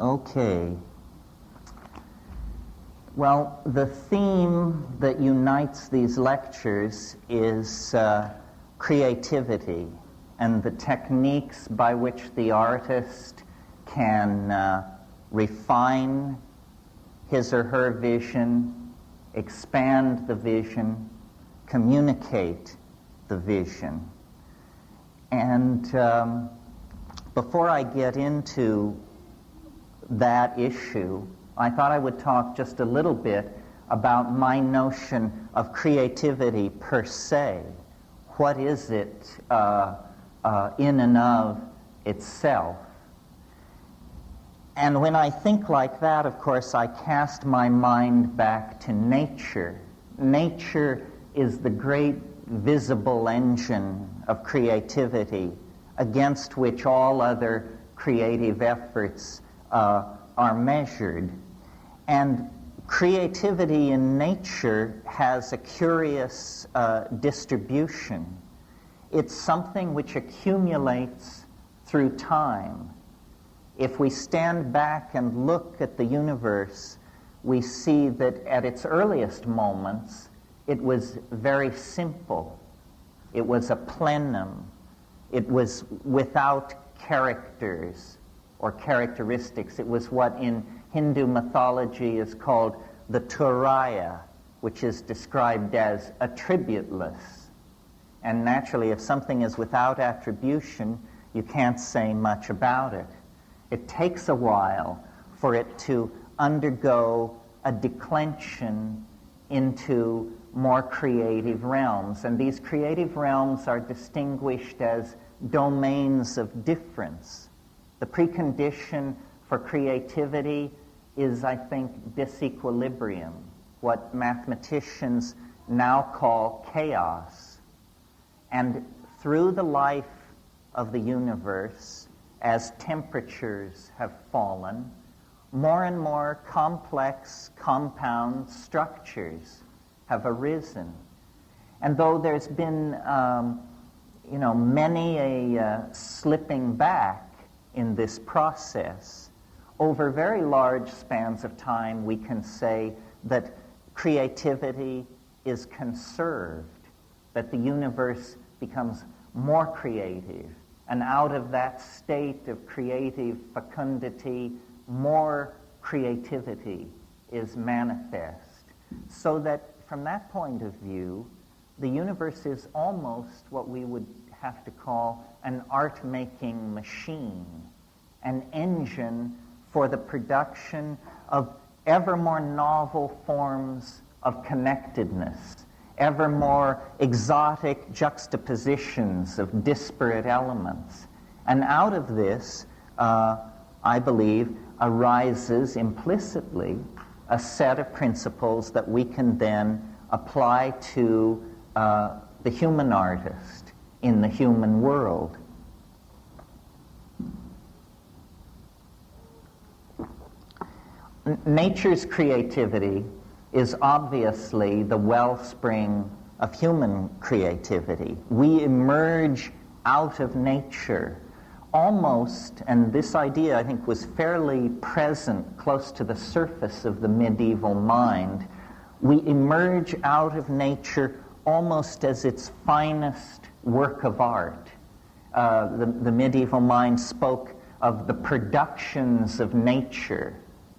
Okay. Well, the theme that unites these lectures is creativity and the techniques by which the artist can refine his or her vision, expand the vision, communicate the vision. And before I get into that issue, I thought I would talk just a little bit about my notion of creativity per se. What is it in and of itself? And when I think like that, of course, I cast my mind back to nature. Nature is the great visible engine of creativity against which all other creative efforts are measured. And creativity in nature has a curious distribution. It's something which accumulates through time. If we stand back and look at the universe, we see that at its earliest moments, it was very simple. It was a plenum. It was without characters or characteristics. It was what in Hindu mythology is called the Turaya, which is described as attributeless. And naturally, if something is without attribution, you can't say much about it. It takes a while for it to undergo a declension into more creative realms. And these creative realms are distinguished as domains of difference. The precondition for creativity is, I think, disequilibrium, what mathematicians now call chaos. And through the life of the universe, as temperatures have fallen, more and more complex compound structures have arisen. And though there's been, many a slipping back in this process, over very large spans of time, we can say that creativity is conserved, that the universe becomes more creative, and out of that state of creative fecundity, more creativity is manifest. So that from that point of view, the universe is almost what we would have to call an art-making machine, an engine for the production of ever more novel forms of connectedness, ever more exotic juxtapositions of disparate elements. And out of this, I believe, arises implicitly a set of principles that we can then apply to the human artist in the human world. Nature's creativity is obviously the wellspring of human creativity. We emerge out of nature almost, and this idea I think was fairly present close to the surface of the medieval mind, we emerge out of nature almost as its finest work of art. The medieval mind spoke of the productions of nature.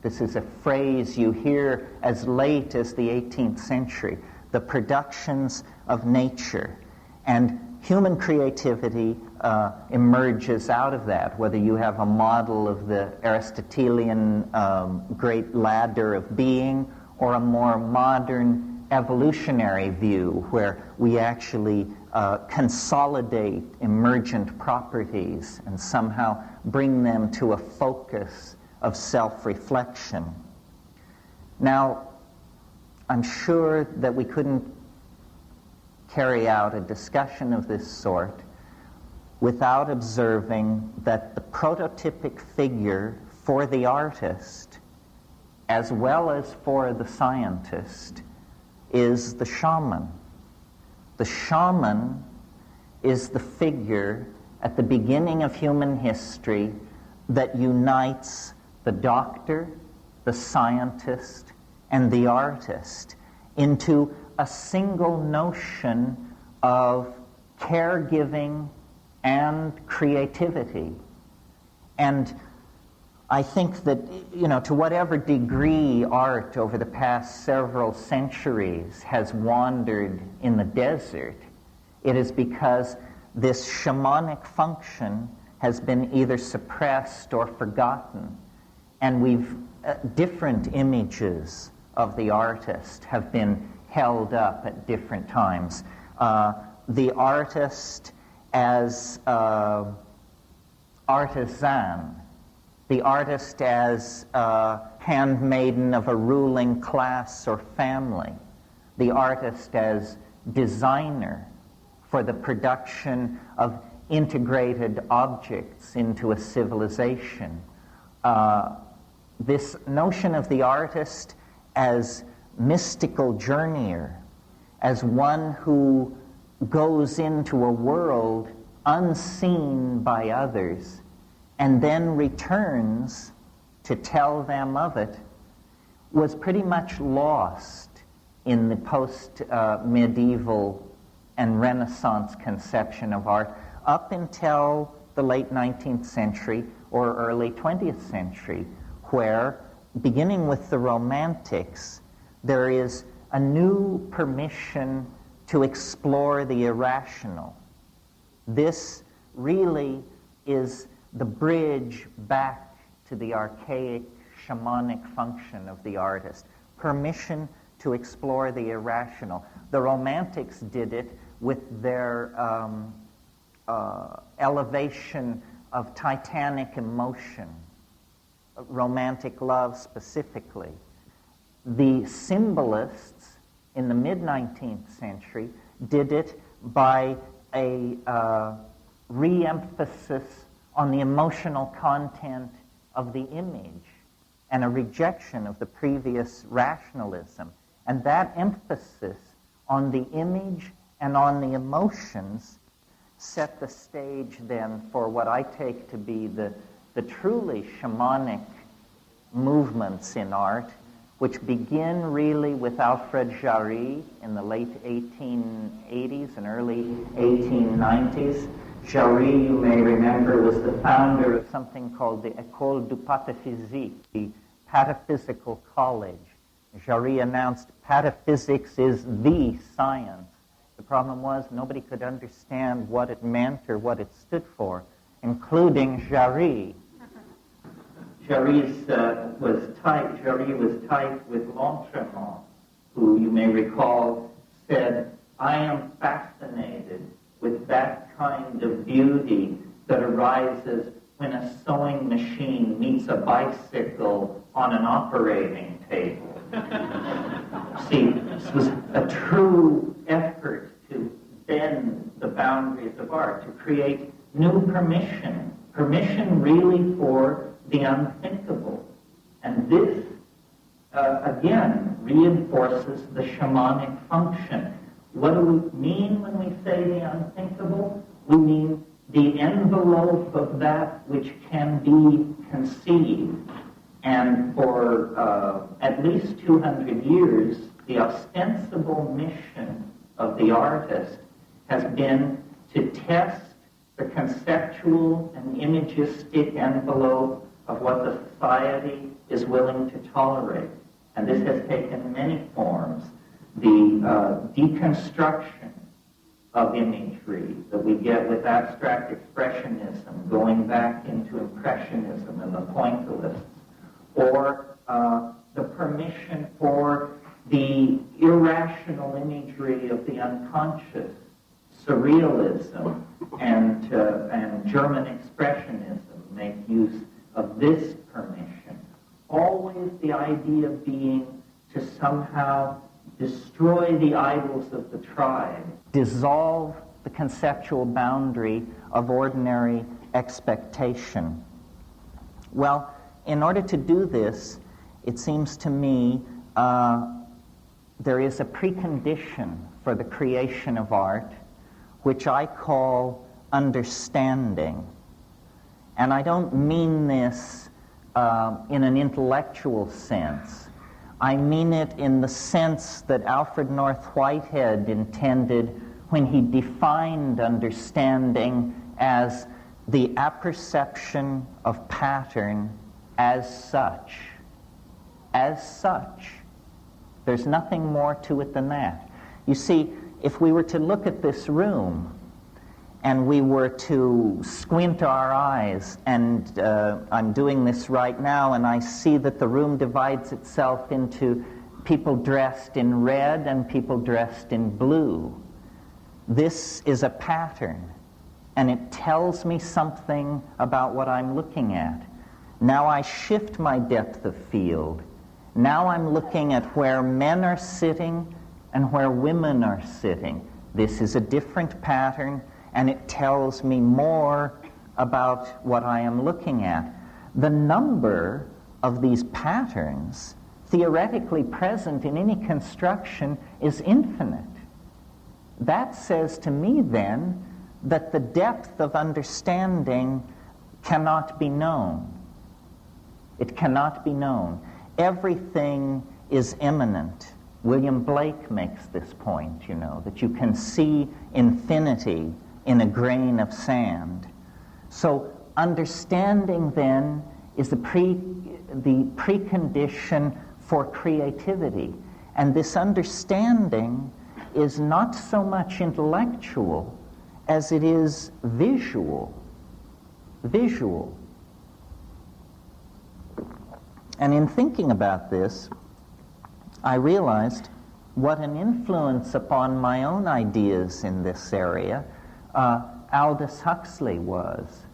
This is a phrase you hear as late as the 18th century, the productions of nature. And human creativity emerges out of that, whether you have a model of the Aristotelian great ladder of being or a more modern evolutionary view where we actually consolidate emergent properties and somehow bring them to a focus of self-reflection. Now, I'm sure that we couldn't carry out a discussion of this sort without observing that the prototypic figure for the artist, as well as for the scientist, is the shaman. The shaman is the figure at the beginning of human history that unites the doctor, the scientist, and the artist into a single notion of caregiving and creativity. And I think that, to whatever degree art over the past several centuries has wandered in the desert, it is because this shamanic function has been either suppressed or forgotten. And different images of the artist have been held up at different times. The artist as artisan, the artist as handmaiden of a ruling class or family, the artist as designer for the production of integrated objects into a civilization. This notion of the artist as mystical journeyer, as one who goes into a world unseen by others and then returns to tell them of it, was pretty much lost in the post-medieval and Renaissance conception of art up until the late 19th century or early 20th century, where, beginning with the Romantics, there is a new permission to explore the irrational. This really is the bridge back to the archaic shamanic function of the artist. Permission to explore the irrational. The Romantics did it with their elevation of titanic emotion, romantic love specifically. The symbolists in the mid-19th century did it by a re-emphasis on the emotional content of the image and a rejection of the previous rationalism. And that emphasis on the image and on the emotions set the stage then for what I take to be the truly shamanic movements in art, which begin really with Alfred Jarry in the late 1880s and early 1890s. Jarry, you may remember, was the founder of something called the École du Pataphysique, the Pataphysical College. Jarry announced pataphysics is the science. The problem was nobody could understand what it meant or what it stood for, including Jarry. Jarry was tight with L'Entremont, who you may recall said, "I am fascinated with that kind of beauty that arises when a sewing machine meets a bicycle on an operating table." See, this was a true effort to bend the boundaries of art, to create new permission really for the unthinkable. And this, again, reinforces the shamanic function. What do we mean when we say the unthinkable? We mean the envelope of that which can be conceived. And for at least 200 years, the ostensible mission of the artist has been to test the conceptual and imagistic envelope of what the society is willing to tolerate. And this has taken many forms. The deconstruction of imagery that we get with abstract expressionism, going back into impressionism and the pointillists, or the permission for the irrational imagery of the unconscious, surrealism, and German expressionism make use of this permission. Always the idea being to somehow destroy the idols of the tribe, dissolve the conceptual boundary of ordinary expectation. Well, in order to do this, it seems to me there is a precondition for the creation of art, which I call understanding. And I don't mean this in an intellectual sense. I mean it in the sense that Alfred North Whitehead intended when he defined understanding as the apperception of pattern as such. As such. There's nothing more to it than that. You see, if we were to look at this room and we were to squint our eyes, and I'm doing this right now, and I see that the room divides itself into people dressed in red and people dressed in blue. This is a pattern, and it tells me something about what I'm looking at. Now I shift my depth of field. Now I'm looking at where men are sitting and where women are sitting. This is a different pattern, and it tells me more about what I am looking at. The number of these patterns theoretically present in any construction is infinite. That says to me then that the depth of understanding cannot be known. It cannot be known. Everything is immanent. William Blake makes this point, that you can see infinity in a grain of sand. So understanding then is the precondition for creativity. And this understanding is not so much intellectual as it is visual. Visual. And in thinking about this, I realized what an influence upon my own ideas in this area Aldous Huxley was.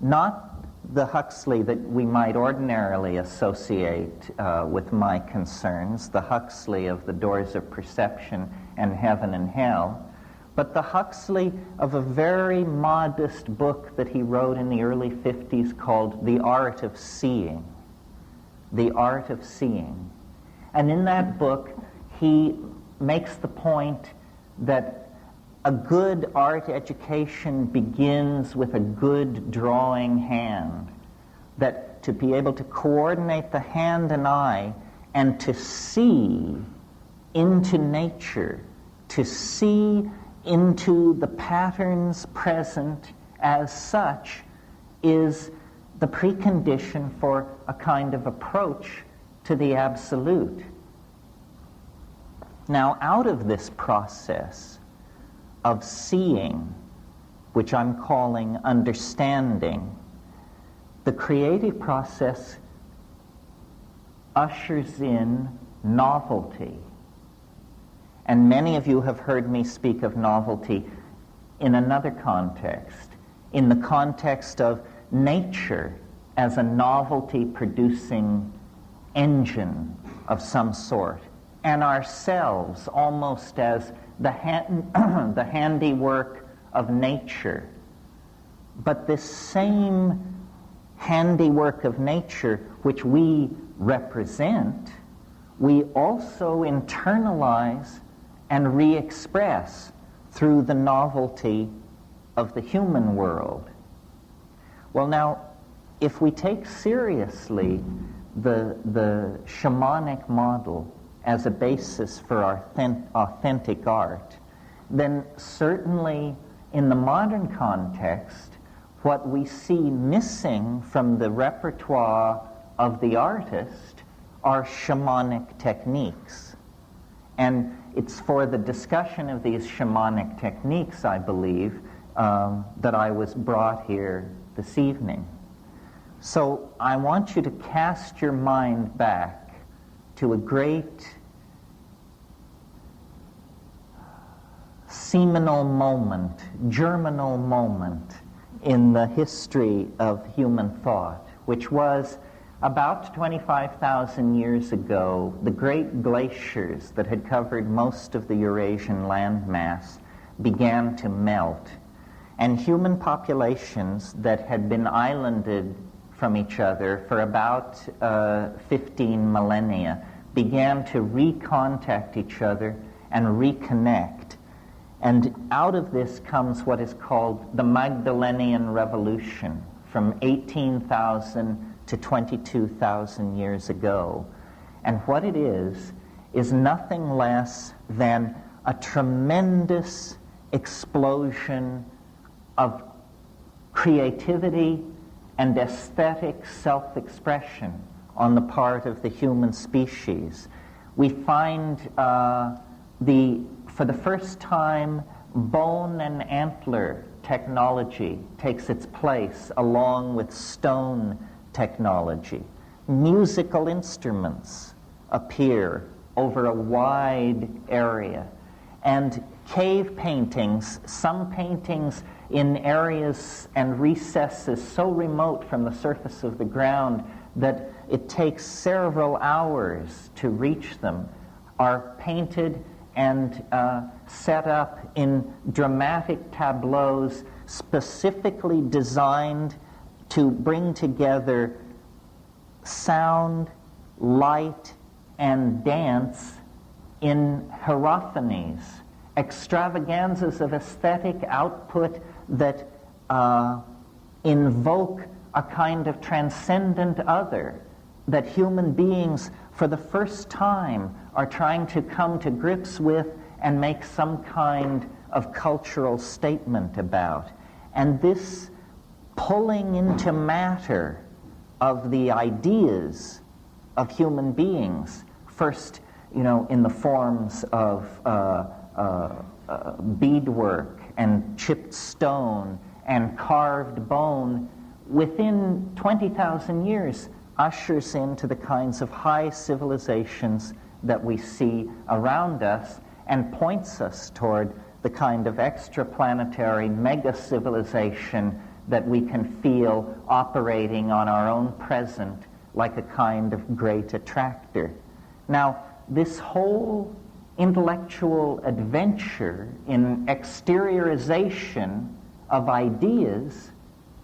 Not the Huxley that we might ordinarily associate with my concerns, the Huxley of The Doors of Perception and Heaven and Hell, but the Huxley of a very modest book that he wrote in the early 50s called The Art of Seeing. The Art of Seeing. And in that book, he makes the point that a good art education begins with a good drawing hand. That to be able to coordinate the hand and eye and to see into nature, to see into the patterns present as such, is the precondition for a kind of approach to the absolute. Now, out of this process of seeing, which I'm calling understanding, the creative process ushers in novelty. And many of you have heard me speak of novelty in another context, in the context of nature as a novelty-producing engine of some sort, and ourselves almost as the handiwork of nature. But this same handiwork of nature which we represent, we also internalize and re-express through the novelty of the human world. Well, now, if we take seriously the shamanic model as a basis for our authentic art, then certainly in the modern context, what we see missing from the repertoire of the artist are shamanic techniques. And it's for the discussion of these shamanic techniques, I believe, that I was brought here this evening. So I want you to cast your mind back to a great seminal moment, germinal moment in the history of human thought, which was about 25,000 years ago. The great glaciers that had covered most of the Eurasian landmass began to melt, and human populations that had been islanded from each other for about 15 millennia began to recontact each other and reconnect. And out of this comes what is called the Magdalenian Revolution from 18,000 to 22,000 years ago. And what it is nothing less than a tremendous explosion of creativity and aesthetic self-expression on the part of the human species. We find for the first time, bone and antler technology takes its place along with stone technology. Musical instruments appear over a wide area. And cave paintings, some paintings in areas and recesses so remote from the surface of the ground that it takes several hours to reach them, are painted and set up in dramatic tableaus specifically designed to bring together sound, light, and dance in hierophanies, extravaganzas of aesthetic output that invoke a kind of transcendent other that human beings for the first time are trying to come to grips with and make some kind of cultural statement about. And this pulling into matter of the ideas of human beings, first, in the forms of beadwork and chipped stone and carved bone, within 20,000 years ushers into the kinds of high civilizations that we see around us and points us toward the kind of extraplanetary mega-civilization that we can feel operating on our own present like a kind of great attractor. Now, this whole intellectual adventure in exteriorization of ideas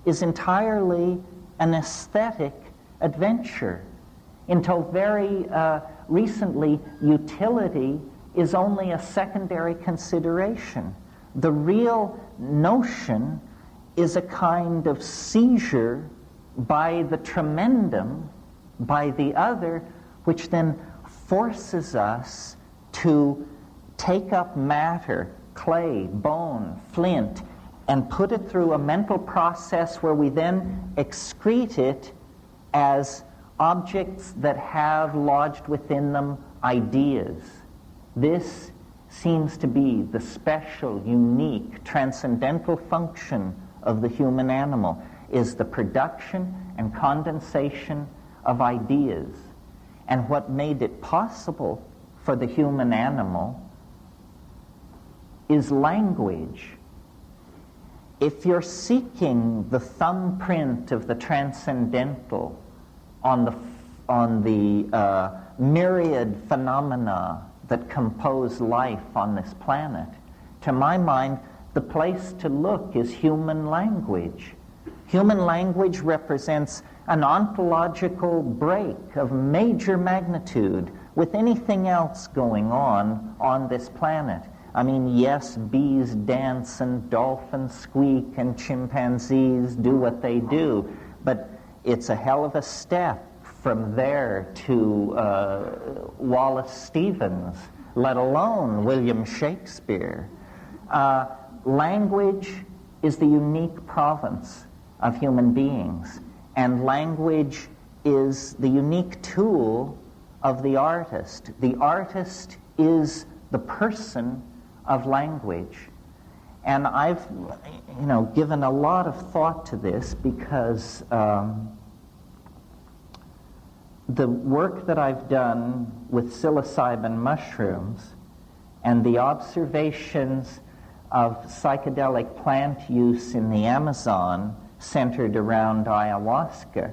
is entirely an aesthetic adventure. Until very recently, utility is only a secondary consideration. The real notion is a kind of seizure by the tremendum, by the other, which then forces us to take up matter, clay, bone, flint, and put it through a mental process where we then excrete it as objects that have lodged within them ideas. This seems to be the special, unique, transcendental function of the human animal, is the production and condensation of ideas. And what made it possible for the human animal is language. If you're seeking the thumbprint of the transcendental on the myriad phenomena that compose life on this planet, to my mind, the place to look is human language. Human language represents an ontological break of major magnitude with anything else going on this planet. I mean, yes, bees dance and dolphins squeak and chimpanzees do what they do, but it's a hell of a step from there to Wallace Stevens, let alone William Shakespeare. Language is the unique province of human beings, and language is the unique tool of the artist. The artist is the person of language. And I've, given a lot of thought to this because the work that I've done with psilocybin mushrooms and the observations of psychedelic plant use in the Amazon centered around ayahuasca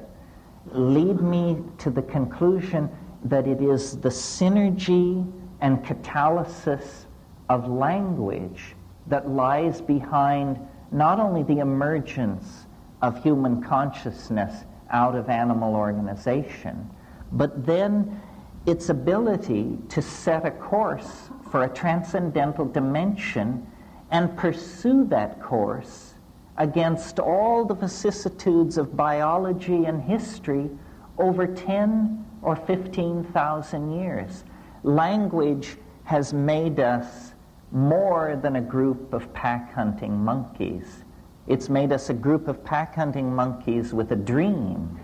lead me to the conclusion that it is the synergy and catalysis of language that lies behind not only the emergence of human consciousness out of animal organization, but then its ability to set a course for a transcendental dimension and pursue that course against all the vicissitudes of biology and history over 10 or 15,000 years. Language has made us more than a group of pack-hunting monkeys. It's made us a group of pack-hunting monkeys with a dream.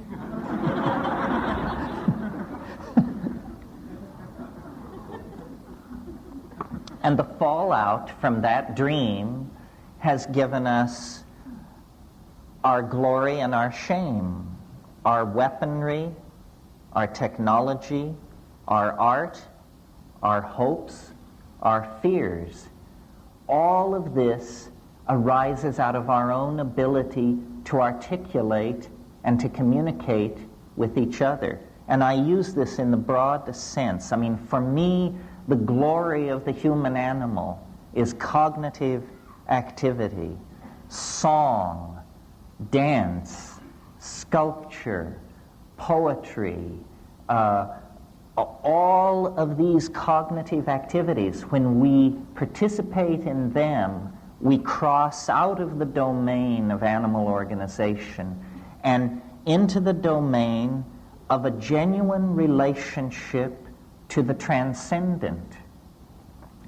And the fallout from that dream has given us our glory and our shame, our weaponry, our technology, our art, our hopes, our fears. All of this arises out of our own ability to articulate and to communicate with each other. And I use this in the broadest sense. I mean, for me, the glory of the human animal is cognitive activity, song, dance, sculpture, poetry, all of these cognitive activities. When we participate in them, we cross out of the domain of animal organization and into the domain of a genuine relationship to the transcendent.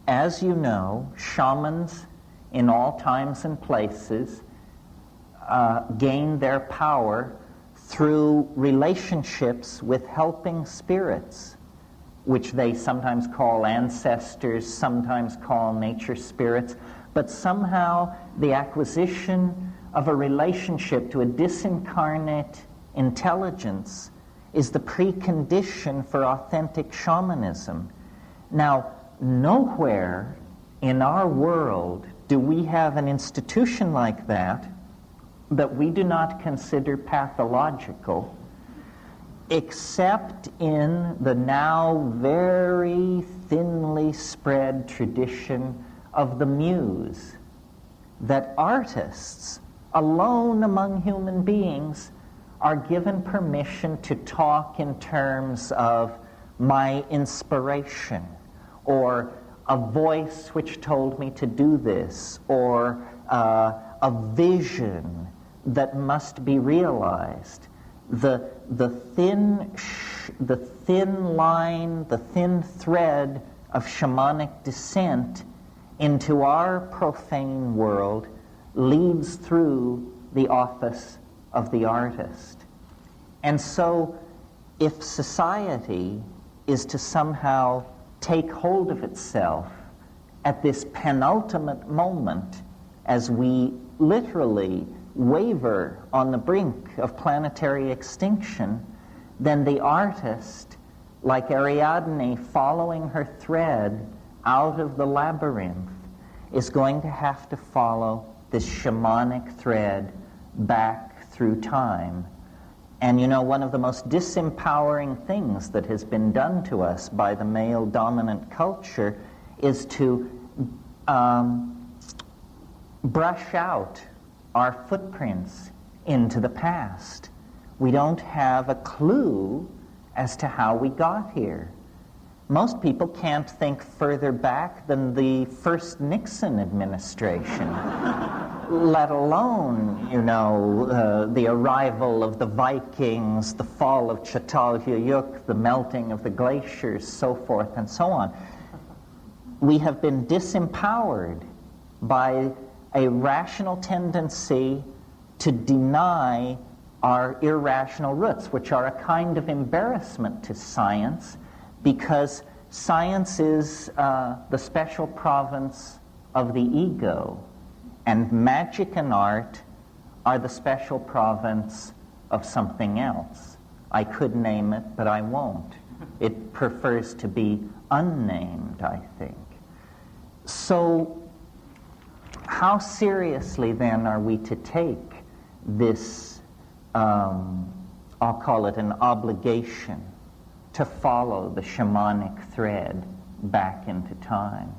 As you know, shamans in all times and places gain their power through relationships with helping spirits, which they sometimes call ancestors, sometimes call nature spirits, but somehow the acquisition of a relationship to a disincarnate intelligence is the precondition for authentic shamanism. Now, nowhere in our world do we have an institution like that we do not consider pathological, except in the now very thinly spread tradition of the muse, that artists, alone among human beings, are given permission to talk in terms of my inspiration, or a voice which told me to do this, or a vision that must be realized. The thin line, the thin thread of shamanic descent into our profane world leads through the office of the artist. And so, if society is to somehow take hold of itself at this penultimate moment, as we literally waver on the brink of planetary extinction, then the artist, like Ariadne following her thread out of the labyrinth, is going to have to follow this shamanic thread back through time. And you know, one of the most disempowering things that has been done to us by the male-dominant culture is to brush out our footprints into the past. We don't have a clue as to how we got here. Most people can't think further back than the first Nixon administration, let alone, you know, the arrival of the Vikings, the fall of Çatalhöyük, the melting of the glaciers, so forth and so on. We have been disempowered by a rational tendency to deny our irrational roots, which are a kind of embarrassment to science, because science is the special province of the ego, and magic and art are the special province of something else. I could name it, but I won't. It prefers to be unnamed, I think. So, how seriously then are we to take this, I'll call it an obligation, to follow the shamanic thread back into time?